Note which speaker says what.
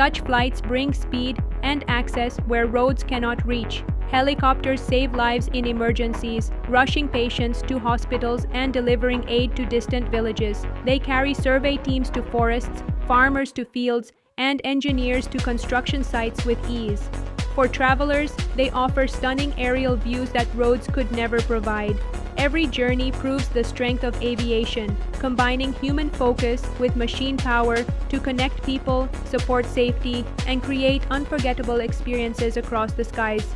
Speaker 1: Such flights bring speed and access where roads cannot reach. Helicopters save lives in emergencies, rushing patients to hospitals and delivering aid to distant villages. They carry survey teams to forests, farmers to fields, and engineers to construction sites with ease. For travelers, they offer stunning aerial views that roads could never provide. Every journey proves the strength of aviation, combining human focus with machine power to connect people, support safety, and create unforgettable experiences across the skies.